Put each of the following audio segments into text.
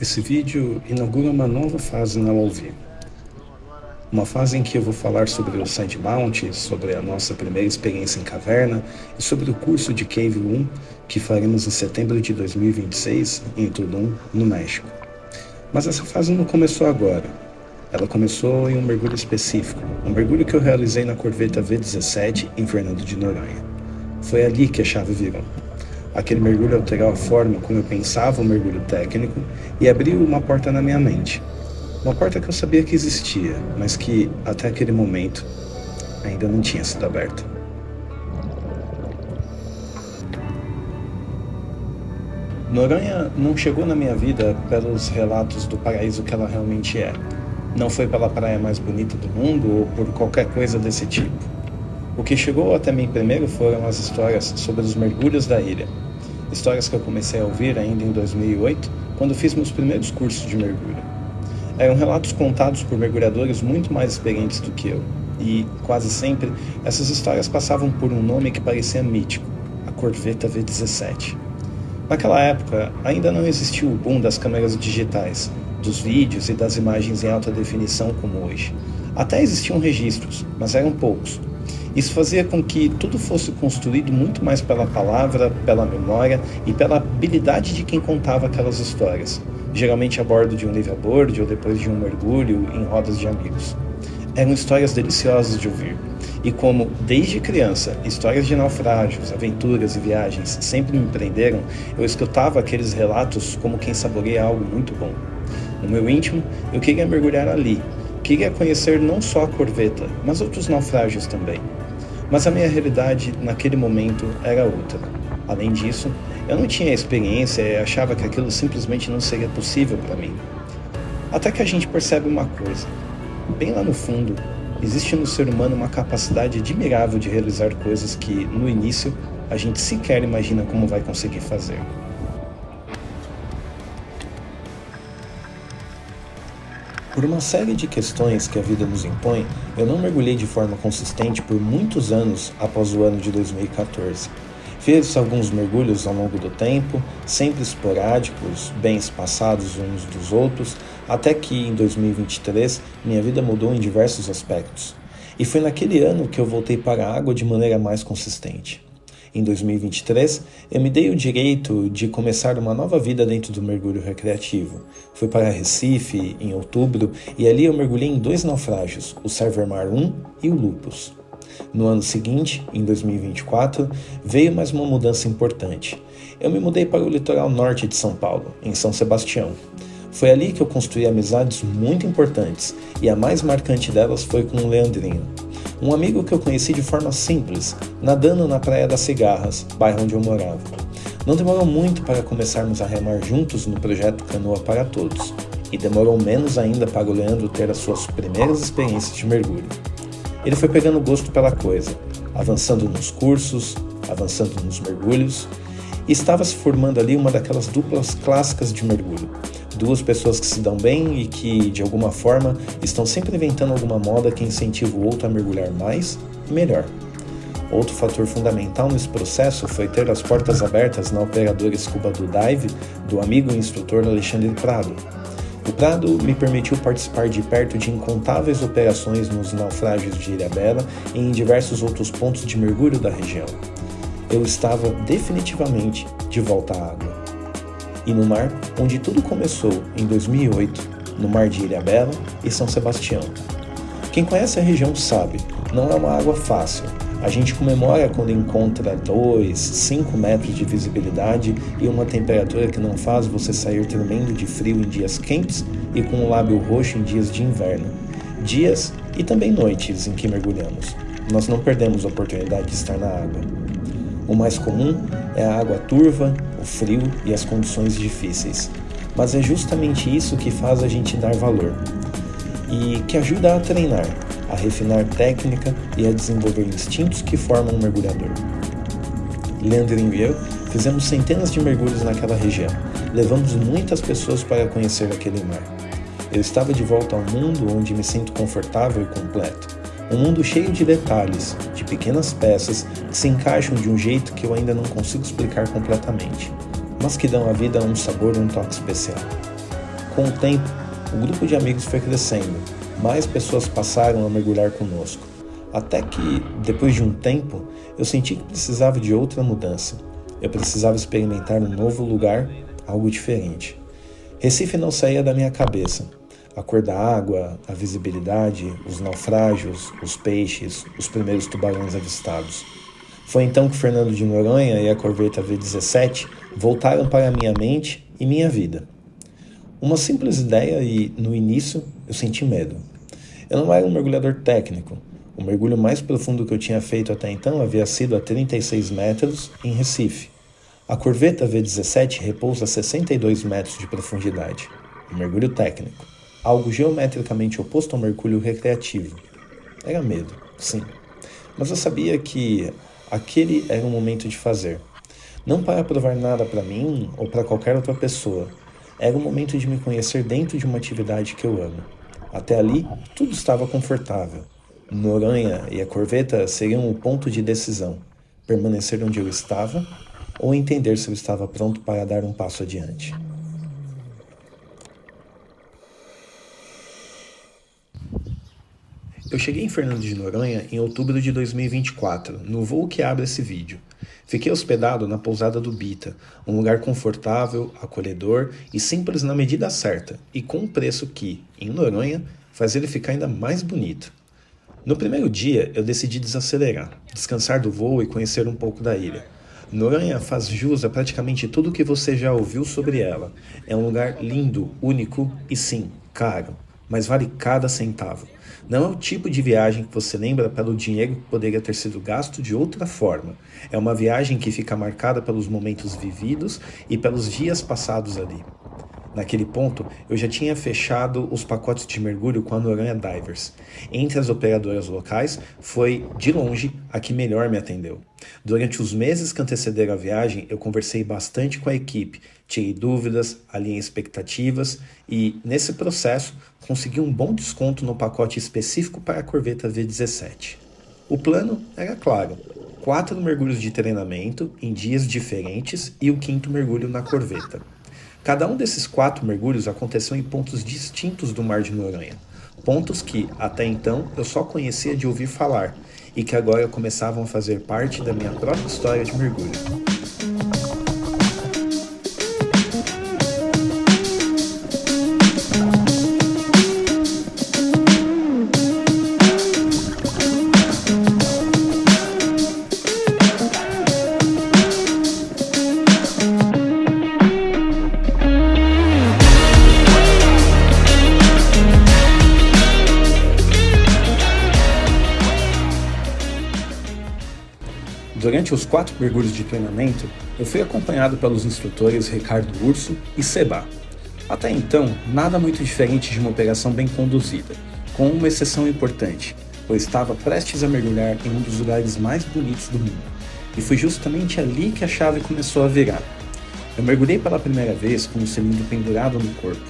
Esse vídeo inaugura uma nova fase na UOLV. Uma fase em que eu vou falar sobre o Sidemount, sobre a nossa primeira experiência em caverna e sobre o curso de Cave 1 que faremos em setembro de 2026 em Tulum, no México. Mas essa fase não começou agora. Ela começou em um mergulho específico, um mergulho que eu realizei na Corveta V17 em Fernando de Noronha. Foi ali que a chave virou. Aquele mergulho alterou a forma como eu pensava o mergulho técnico e abriu uma porta na minha mente. Uma porta que eu sabia que existia, mas que, até aquele momento, ainda não tinha sido aberta. Noronha não chegou na minha vida pelos relatos do paraíso que ela realmente é. Não foi pela praia mais bonita do mundo ou por qualquer coisa desse tipo. O que chegou até mim primeiro foram as histórias sobre os mergulhos da ilha. Histórias que eu comecei a ouvir ainda em 2008, quando fiz meus primeiros cursos de mergulho. Eram relatos contados por mergulhadores muito mais experientes do que eu. E, quase sempre, essas histórias passavam por um nome que parecia mítico, a Corveta V17. Naquela época, ainda não existia o boom das câmeras digitais, dos vídeos e das imagens em alta definição como hoje. Até existiam registros, mas eram poucos. Isso fazia com que tudo fosse construído muito mais pela palavra, pela memória e pela habilidade de quem contava aquelas histórias, geralmente a bordo de um liveaboard ou depois de um mergulho em rodas de amigos. Eram histórias deliciosas de ouvir, e como, desde criança, histórias de naufrágios, aventuras e viagens sempre me prenderam, eu escutava aqueles relatos como quem saboreia algo muito bom. No meu íntimo, eu queria mergulhar ali, queria conhecer não só a Corveta, mas outros naufrágios também. Mas a minha realidade, naquele momento, era outra. Além disso, eu não tinha experiência e achava que aquilo simplesmente não seria possível para mim. Até que a gente percebe uma coisa. Bem lá no fundo, existe no ser humano uma capacidade admirável de realizar coisas que, no início, a gente sequer imagina como vai conseguir fazer. Por uma série de questões que a vida nos impõe, eu não mergulhei de forma consistente por muitos anos após o ano de 2014. Fiz alguns mergulhos ao longo do tempo, sempre esporádicos, bem espaçados uns dos outros, até que em 2023 minha vida mudou em diversos aspectos. E foi naquele ano que eu voltei para a água de maneira mais consistente. Em 2023, eu me dei o direito de começar uma nova vida dentro do mergulho recreativo. Fui para Recife em outubro e ali eu mergulhei em 2 naufrágios, o Server-Mar 1 e o Lupus. No ano seguinte, em 2024, veio mais uma mudança importante. Eu me mudei para o litoral norte de São Paulo, em São Sebastião. Foi ali que eu construí amizades muito importantes e a mais marcante delas foi com o Leandrinho. Um amigo que eu conheci de forma simples, nadando na Praia das Cigarras, bairro onde eu morava. Não demorou muito para começarmos a remar juntos no projeto Canoa para Todos, e demorou menos ainda para o Leandro ter as suas primeiras experiências de mergulho. Ele foi pegando gosto pela coisa, avançando nos cursos, avançando nos mergulhos, e estava se formando ali uma daquelas duplas clássicas de mergulho. 2 pessoas que se dão bem e que, de alguma forma, estão sempre inventando alguma moda que incentiva o outro a mergulhar mais e melhor. Outro fator fundamental nesse processo foi ter as portas abertas na operadora Scuba do Dive do amigo e instrutor Alexandre Prado. O Prado me permitiu participar de perto de incontáveis operações nos naufrágios de Ilhabela e em diversos outros pontos de mergulho da região. Eu estava definitivamente de volta à água. E no mar, onde tudo começou em 2008, no mar de Ilhabela e São Sebastião. Quem conhece a região sabe, não é uma água fácil. A gente comemora quando encontra 2, 5 metros de visibilidade e uma temperatura que não faz você sair tremendo de frio em dias quentes e com o lábio roxo em dias de inverno. Dias e também noites em que mergulhamos. Nós não perdemos a oportunidade de estar na água. O mais comum é a água turva, o frio e as condições difíceis. Mas é justamente isso que faz a gente dar valor e que ajuda a treinar, a refinar técnica e a desenvolver instintos que formam um mergulhador. Leandrinho e eu fizemos centenas de mergulhos naquela região. Levamos muitas pessoas para conhecer aquele mar. Eu estava de volta ao mundo onde me sinto confortável e completo. Um mundo cheio de detalhes, de pequenas peças que se encaixam de um jeito que eu ainda não consigo explicar completamente, mas que dão à vida um sabor e um toque especial. Com o tempo, o grupo de amigos foi crescendo, mais pessoas passaram a mergulhar conosco. Até que, depois de um tempo, eu senti que precisava de outra mudança. Eu precisava experimentar um novo lugar, algo diferente. Recife não saía da minha cabeça. A cor da água, a visibilidade, os naufrágios, os peixes, os primeiros tubarões avistados. Foi então que Fernando de Noronha e a Corveta V17 voltaram para minha mente e minha vida. Uma simples ideia e, no início, eu senti medo. Eu não era um mergulhador técnico. O mergulho mais profundo que eu tinha feito até então havia sido a 36 metros, em Recife. A Corveta V17 repousa a 62 metros de profundidade. Um mergulho técnico. Algo geometricamente oposto ao mergulho recreativo. Era medo, sim. Mas eu sabia que aquele era o momento de fazer. Não para provar nada para mim ou para qualquer outra pessoa. Era o momento de me conhecer dentro de uma atividade que eu amo. Até ali, tudo estava confortável. Noronha e a Corveta seriam o ponto de decisão. Permanecer onde eu estava ou entender se eu estava pronto para dar um passo adiante. Eu cheguei em Fernando de Noronha em outubro de 2024, no voo que abre esse vídeo. Fiquei hospedado na pousada do Bita, um lugar confortável, acolhedor e simples na medida certa, e com um preço que, em Noronha, faz ele ficar ainda mais bonito. No primeiro dia, eu decidi desacelerar, descansar do voo e conhecer um pouco da ilha. Noronha faz jus a praticamente tudo o que você já ouviu sobre ela. É um lugar lindo, único e sim, caro, mas vale cada centavo. Não é o tipo de viagem que você lembra pelo dinheiro que poderia ter sido gasto de outra forma. É uma viagem que fica marcada pelos momentos vividos e pelos dias passados ali. Naquele ponto, eu já tinha fechado os pacotes de mergulho com a Noronha Divers. Entre as operadoras locais, foi, de longe, a que melhor me atendeu. Durante os meses que antecederam a viagem, eu conversei bastante com a equipe, tirei dúvidas, alinhei expectativas e, nesse processo, consegui um bom desconto no pacote específico para a Corveta V17. O plano era claro: 4 mergulhos de treinamento em dias diferentes e o 5º mergulho na Corveta. Cada um desses 4 mergulhos aconteceu em pontos distintos do Mar de Noronha. Pontos que, até então, eu só conhecia de ouvir falar e que agora começavam a fazer parte da minha própria história de mergulho. Durante os 4 mergulhos de treinamento, eu fui acompanhado pelos instrutores Ricardo Urso e Seba. Até então, nada muito diferente de uma operação bem conduzida, com uma exceção importante: eu estava prestes a mergulhar em um dos lugares mais bonitos do mundo, e foi justamente ali que a chave começou a virar. Eu mergulhei pela primeira vez com um cilindro pendurado no corpo,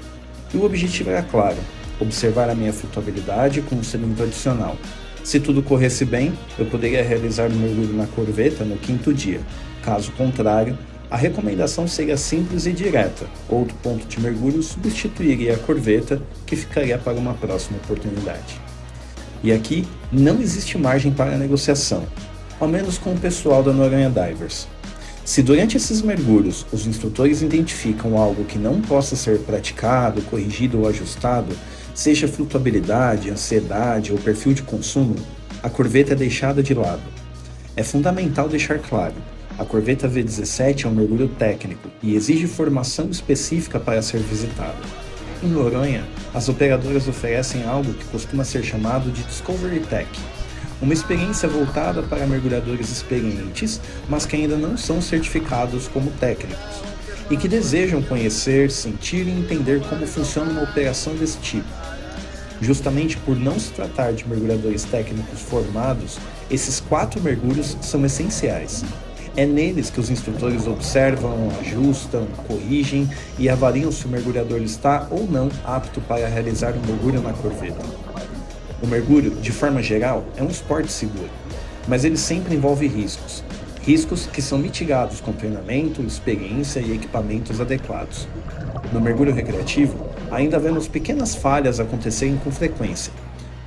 e o objetivo era claro: observar a minha flutuabilidade com um cilindro adicional. Se tudo corresse bem, eu poderia realizar o mergulho na Corveta no 5º dia. Caso contrário, a recomendação seria simples e direta: outro ponto de mergulho substituiria a Corveta, que ficaria para uma próxima oportunidade. E aqui não existe margem para negociação, ao menos com o pessoal da Noronha Divers. Se durante esses mergulhos os instrutores identificam algo que não possa ser praticado, corrigido ou ajustado, seja flutuabilidade, ansiedade ou perfil de consumo, a Corveta é deixada de lado. É fundamental deixar claro: a Corveta V17 é um mergulho técnico e exige formação específica para ser visitada. Em Noronha, as operadoras oferecem algo que costuma ser chamado de Discovery Tech, uma experiência voltada para mergulhadores experientes, mas que ainda não são certificados como técnicos, e que desejam conhecer, sentir e entender como funciona uma operação desse tipo. Justamente por não se tratar de mergulhadores técnicos formados, esses 4 mergulhos são essenciais. É neles que os instrutores observam, ajustam, corrigem e avaliam se o mergulhador está ou não apto para realizar um mergulho na Corveta. O mergulho, de forma geral, é um esporte seguro, mas ele sempre envolve riscos. Riscos que são mitigados com treinamento, experiência e equipamentos adequados. No mergulho recreativo, ainda vemos pequenas falhas acontecerem com frequência.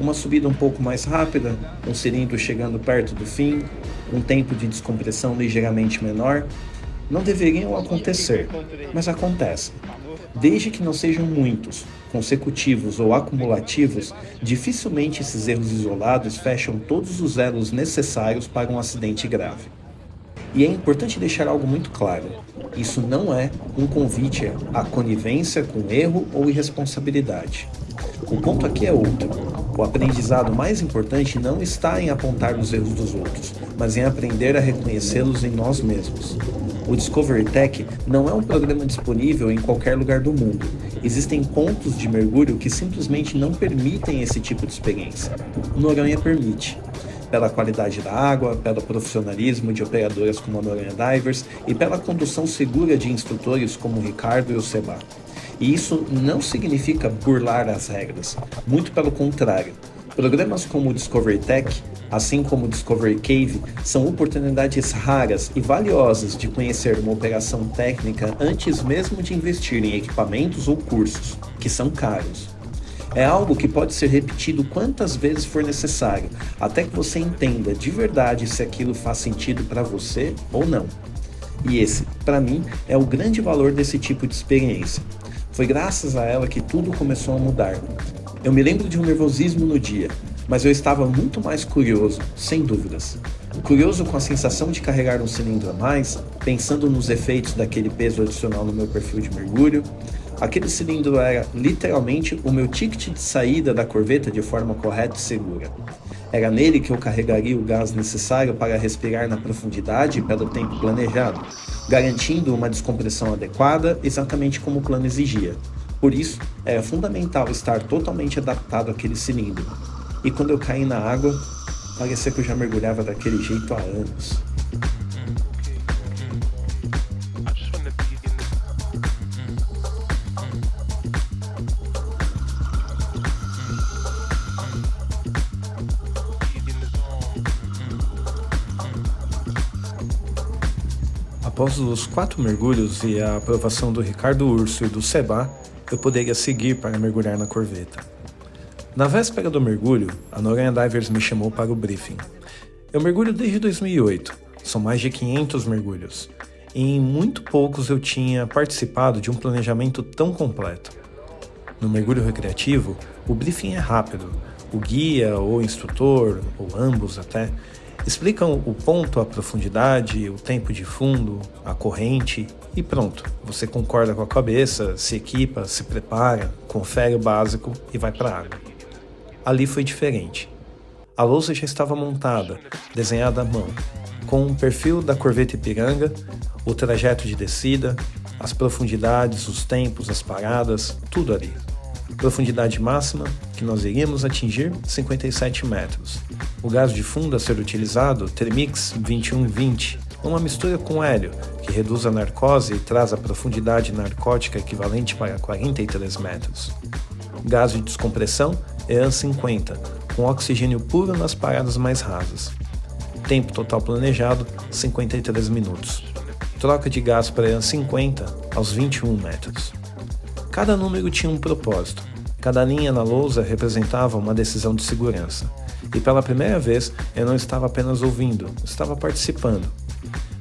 Uma subida um pouco mais rápida, um cilindro chegando perto do fim, um tempo de descompressão ligeiramente menor. Não deveriam acontecer, mas acontecem. Desde que não sejam muitos, consecutivos ou acumulativos, dificilmente esses erros isolados fecham todos os elos necessários para um acidente grave. E é importante deixar algo muito claro: isso não é um convite à conivência com erro ou irresponsabilidade. O ponto aqui é outro. O aprendizado mais importante não está em apontar os erros dos outros, mas em aprender a reconhecê-los em nós mesmos. O Discovery Tech não é um programa disponível em qualquer lugar do mundo. Existem pontos de mergulho que simplesmente não permitem esse tipo de experiência. O Noronha permite. Pela qualidade da água, pelo profissionalismo de operadoras como a Noronha Divers e pela condução segura de instrutores como o Ricardo e o Seba. E isso não significa burlar as regras, muito pelo contrário. Programas como o Discovery Tech, assim como o Discovery Cave, são oportunidades raras e valiosas de conhecer uma operação técnica antes mesmo de investir em equipamentos ou cursos, que são caros. É algo que pode ser repetido quantas vezes for necessário, até que você entenda de verdade se aquilo faz sentido para você ou não. E esse, para mim, é o grande valor desse tipo de experiência. Foi graças a ela que tudo começou a mudar. Eu me lembro de um nervosismo no dia, mas eu estava muito mais curioso, sem dúvidas. Curioso com a sensação de carregar um cilindro a mais, pensando nos efeitos daquele peso adicional no meu perfil de mergulho. Aquele cilindro era literalmente o meu ticket de saída da corveta de forma correta e segura. Era nele que eu carregaria o gás necessário para respirar na profundidade pelo tempo planejado, garantindo uma descompressão adequada, exatamente como o plano exigia. Por isso, era fundamental estar totalmente adaptado àquele cilindro. E quando eu caí na água, parecia que eu já mergulhava daquele jeito há anos. Após os 4 mergulhos e a aprovação do Ricardo Urso e do Seba, eu poderia seguir para mergulhar na corveta. Na véspera do mergulho, a Noronha Divers me chamou para o briefing. Eu mergulho desde 2008, são mais de 500 mergulhos, e em muito poucos eu tinha participado de um planejamento tão completo. No mergulho recreativo, o briefing é rápido. O guia ou o instrutor, ou ambos até, explicam o ponto, a profundidade, o tempo de fundo, a corrente e pronto. Você concorda com a cabeça, se equipa, se prepara, confere o básico e vai para a água. Ali foi diferente. A lousa já estava montada, desenhada à mão, com um perfil da corveta Ipiranga, o trajeto de descida, as profundidades, os tempos, as paradas, tudo ali. Profundidade máxima, que nós iríamos atingir, 57 metros. O gás de fundo a ser utilizado, Thermix 2120, uma mistura com hélio, que reduz a narcose e traz a profundidade narcótica equivalente para 43 metros. Gás de descompressão, EAN 50, com oxigênio puro nas paradas mais rasas. Tempo total planejado, 53 minutos. Troca de gás para EAN 50 aos 21 metros. Cada número tinha um propósito. Cada linha na lousa representava uma decisão de segurança. E pela primeira vez, eu não estava apenas ouvindo, estava participando.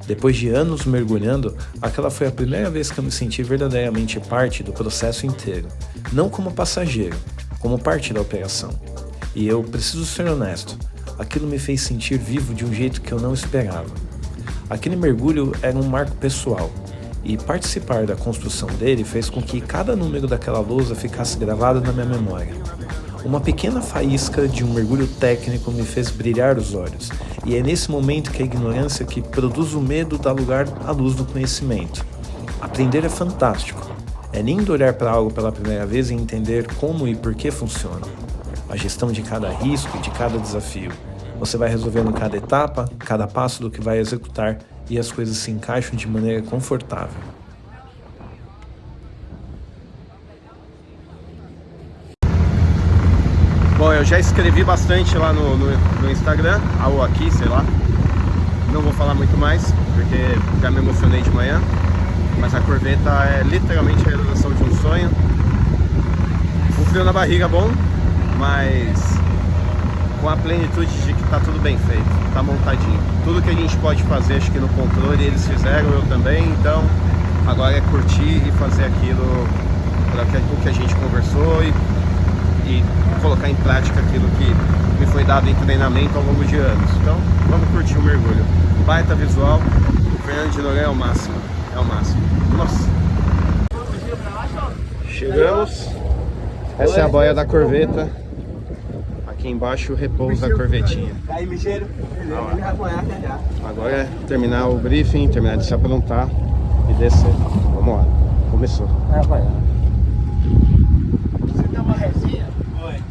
Depois de anos mergulhando, aquela foi a primeira vez que eu me senti verdadeiramente parte do processo inteiro. Não como passageiro, como parte da operação. E eu preciso ser honesto, aquilo me fez sentir vivo de um jeito que eu não esperava. Aquele mergulho era um marco pessoal. E participar da construção dele fez com que cada número daquela lousa ficasse gravado na minha memória. Uma pequena faísca de um mergulho técnico me fez brilhar os olhos, e é nesse momento que a ignorância que produz o medo dá lugar à luz do conhecimento. Aprender é fantástico. É lindo olhar para algo pela primeira vez e entender como e por que funciona. A gestão de cada risco e de cada desafio. Você vai resolvendo cada etapa, cada passo do que vai executar, e as coisas se encaixam de maneira confortável. Bom, eu já escrevi bastante lá no Instagram, ou aqui, sei lá. Não vou falar muito mais, porque já me emocionei de manhã. Mas a corveta é literalmente a realização de um sonho. frio na barriga bom, mas com a plenitude de que tá tudo bem feito, tá montadinho. Tudo que a gente pode fazer, acho que no controle eles fizeram, eu também, então agora é curtir e fazer aquilo, o que a gente conversou e colocar em prática aquilo que me foi dado em treinamento ao longo de anos. Então vamos curtir o mergulho. Baita visual, Fernando de Noronha é o máximo, Nossa! Chegamos, essa é a boia da corveta, aqui embaixo repousa a corvetinha. Agora é terminar o briefing, terminar de se aprontar e descer. Vamos lá, começou. Você tem uma resinha? Oi.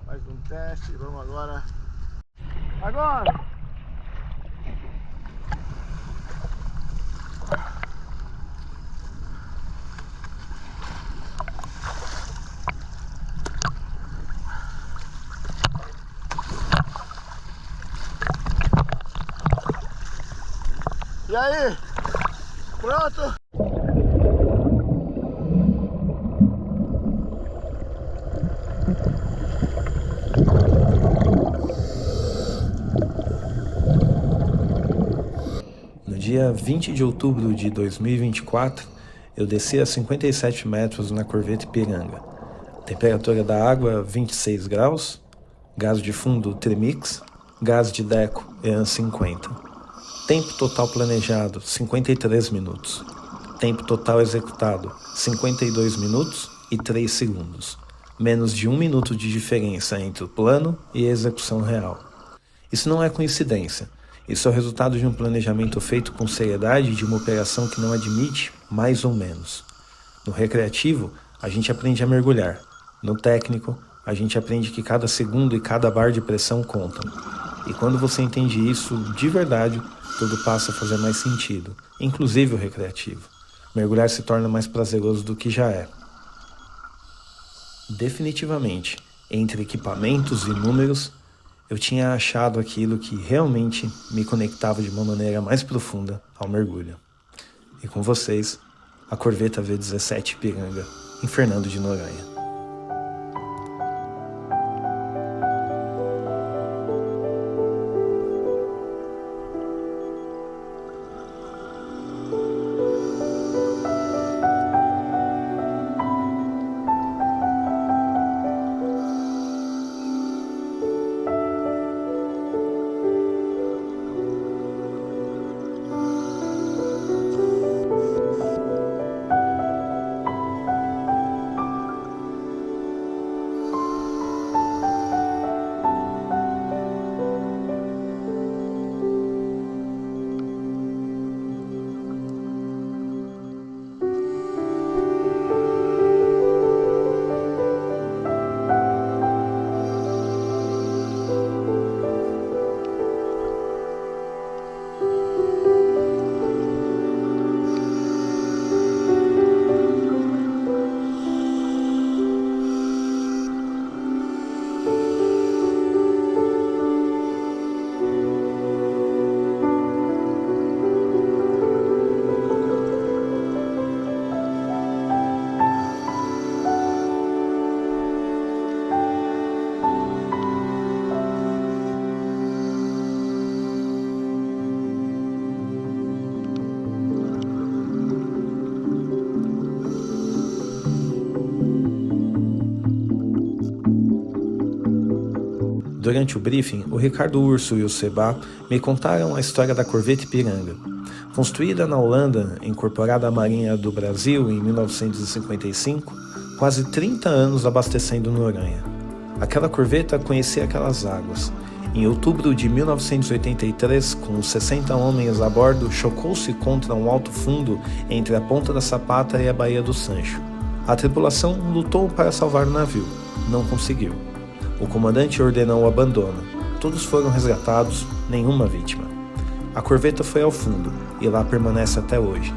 Mais um teste, vamos agora. Agora! E aí? Pronto? No dia 20 de outubro de 2024, eu desci a 57 metros na corveta Ipiranga. Temperatura da água 26 graus, gás de fundo Trimix, gás de Deco EAN 50. Tempo total planejado 53 minutos. Tempo total executado 52 minutos e 3 segundos. Menos de 1 minuto de diferença entre o plano e a execução real. Isso não é coincidência. Isso é o resultado de um planejamento feito com seriedade e de uma operação que não admite mais ou menos. No recreativo, a gente aprende a mergulhar. No técnico, a gente aprende que cada segundo e cada bar de pressão contam. E quando você entende isso de verdade, tudo passa a fazer mais sentido, inclusive o recreativo. Mergulhar se torna mais prazeroso do que já é. Definitivamente, entre equipamentos e números, eu tinha achado aquilo que realmente me conectava de uma maneira mais profunda ao mergulho. E com vocês, a corveta V17 Ipiranga, em Fernando de Noronha. Durante o briefing, o Ricardo Urso e o Seba me contaram a história da corveta Ipiranga. Construída na Holanda, incorporada à Marinha do Brasil em 1955, quase 30 anos abastecendo Noronha. Aquela corveta conhecia aquelas águas. Em outubro de 1983, com 60 homens a bordo, chocou-se contra um alto fundo entre a Ponta da Sapata e a Baía do Sancho. A tripulação lutou para salvar o navio. Não conseguiu. O comandante ordenou o abandono. Todos foram resgatados, nenhuma vítima. A corveta foi ao fundo e lá permanece até hoje.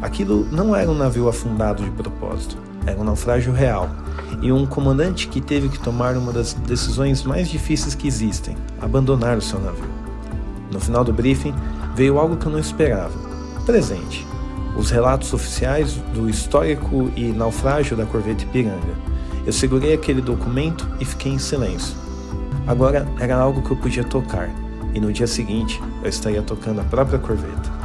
Aquilo não era um navio afundado de propósito, era um naufrágio real e um comandante que teve que tomar uma das decisões mais difíceis que existem, abandonar o seu navio. No final do briefing, veio algo que eu não esperava. Presente. O os relatos oficiais do histórico e naufrágio da corvette Ipiranga. Eu segurei aquele documento e fiquei em silêncio. Agora era algo que eu podia tocar, e no dia seguinte eu estaria tocando a própria corvette.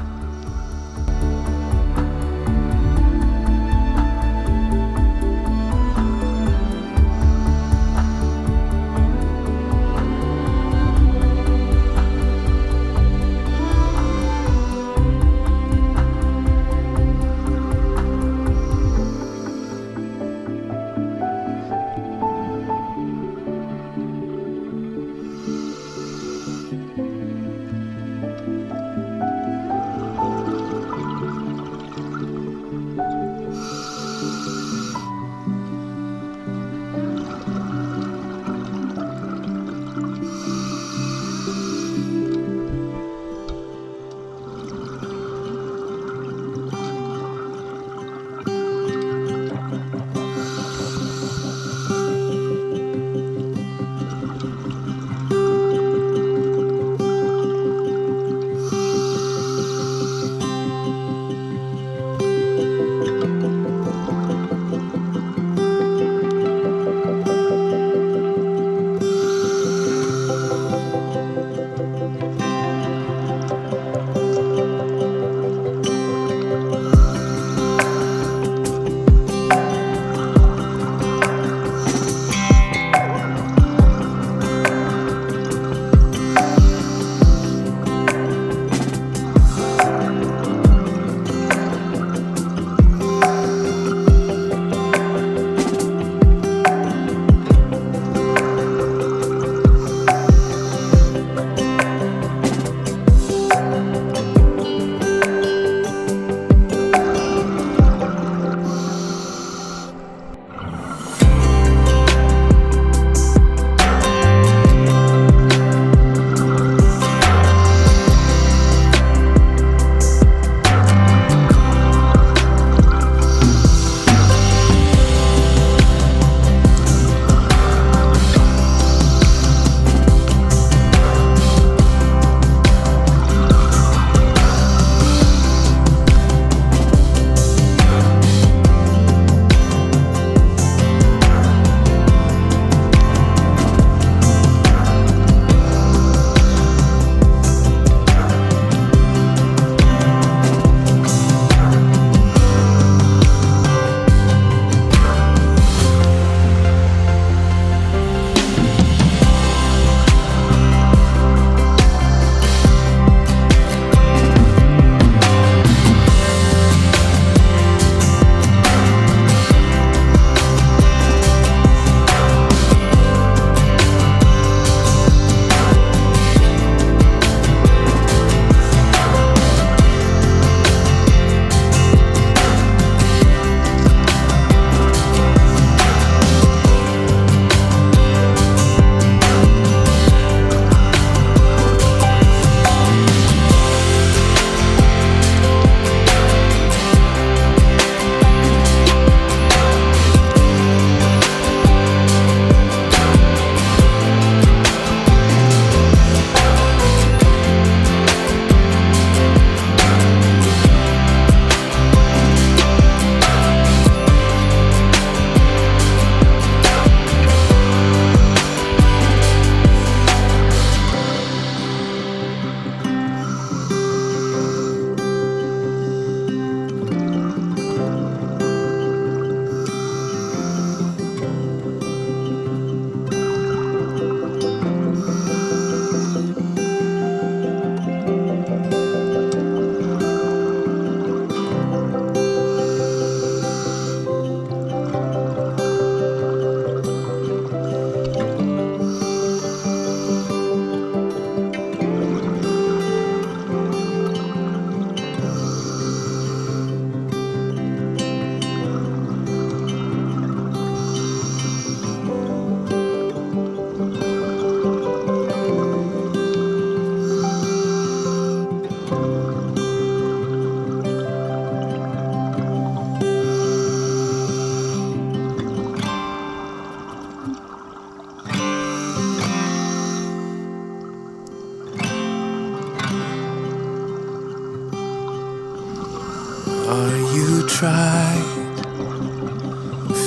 tried,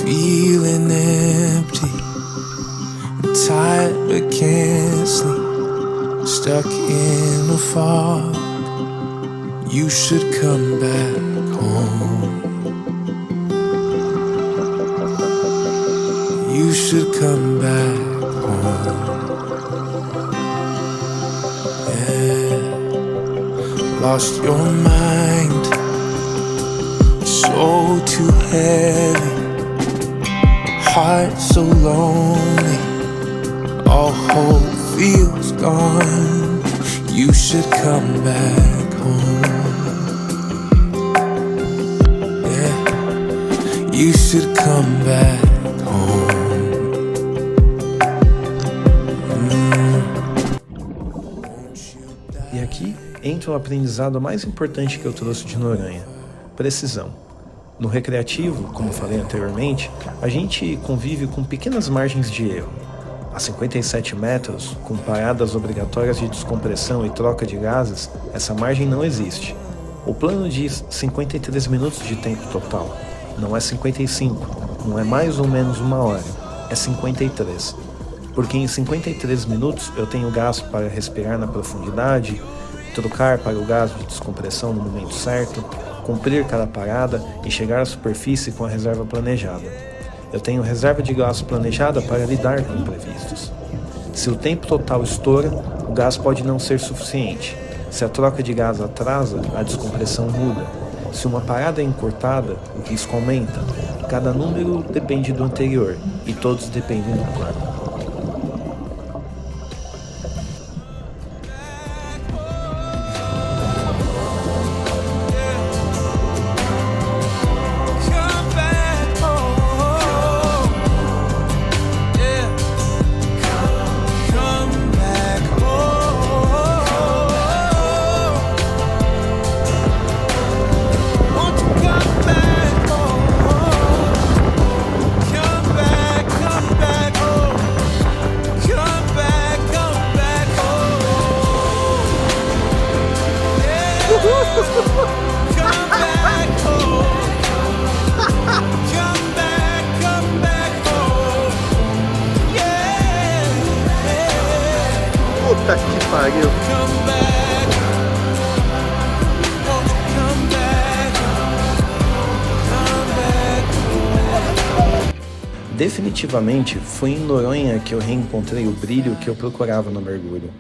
feeling empty, tired but can't sleep, stuck in a fog. You should come back home. You should come back home. Lost your mind, soul too heavy, heart so lonely, all hope feels gone. You should come back home. Yeah, you should come back home. E aqui entra o aprendizado mais importante que eu trouxe de Noronha: precisão. No recreativo, como falei anteriormente, a gente convive com pequenas margens de erro. A 57 metros, com paradas obrigatórias de descompressão e troca de gases, essa margem não existe. O plano diz 53 minutos de tempo total. Não é 55, não é mais ou menos uma hora, é 53. Porque em 53 minutos eu tenho gás para respirar na profundidade, trocar para o gás de descompressão no momento certo, cumprir cada parada e chegar à superfície com a reserva planejada. Eu tenho reserva de gás planejada para lidar com imprevistos. Se o tempo total estoura, o gás pode não ser suficiente. Se a troca de gás atrasa, a descompressão muda. Se uma parada é encurtada, o risco aumenta. Cada número depende do anterior e todos dependem do plano. Puta que pariu! Definitivamente foi em Noronha que eu reencontrei o brilho que eu procurava no mergulho.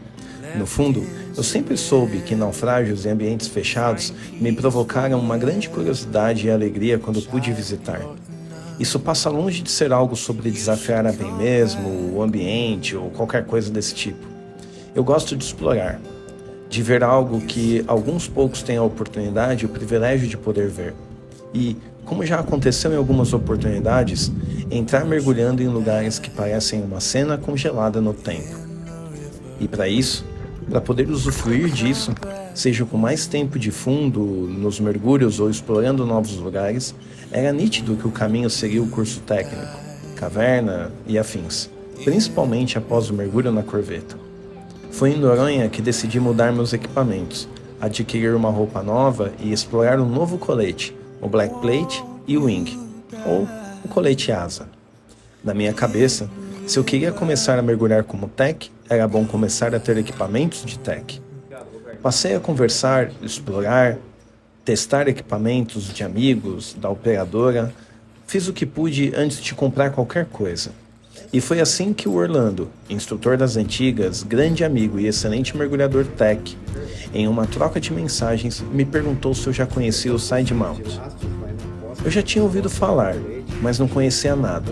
No fundo, eu sempre soube que naufrágios e ambientes fechados me provocaram uma grande curiosidade e alegria quando pude visitar. Isso passa longe de ser algo sobre desafiar a mim mesmo, o ambiente ou qualquer coisa desse tipo. Eu gosto de explorar, de ver algo que alguns poucos têm a oportunidade e o privilégio de poder ver. E, como já aconteceu em algumas oportunidades, entrar mergulhando em lugares que parecem uma cena congelada no tempo. E para isso, para poder usufruir disso, seja com mais tempo de fundo, nos mergulhos ou explorando novos lugares, era nítido que o caminho seria o curso técnico, caverna e afins, principalmente após o mergulho na corveta. Foi em Noronha que decidi mudar meus equipamentos, adquirir uma roupa nova e explorar um novo colete, o Black Plate e o Wing, ou o colete asa. Na minha cabeça, se eu queria começar a mergulhar como tech, era bom começar a ter equipamentos de tech. Passei a conversar, explorar, testar equipamentos de amigos, da operadora, fiz o que pude antes de comprar qualquer coisa. E foi assim que o Orlando, instrutor das antigas, grande amigo e excelente mergulhador tech, em uma troca de mensagens, me perguntou se eu já conhecia o Side Mount. Eu já tinha ouvido falar, mas não conhecia nada.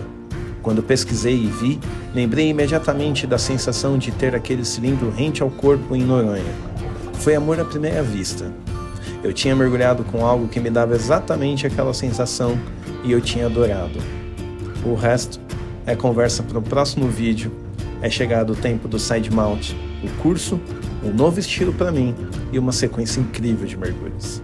Quando pesquisei e vi, lembrei imediatamente da sensação de ter aquele cilindro rente ao corpo em Noronha. Foi amor à primeira vista. Eu tinha mergulhado com algo que me dava exatamente aquela sensação e eu tinha adorado. O resto é conversa para o próximo vídeo. É chegado o tempo do Side Mount, o curso, um novo estilo para mim e uma sequência incrível de mergulhos.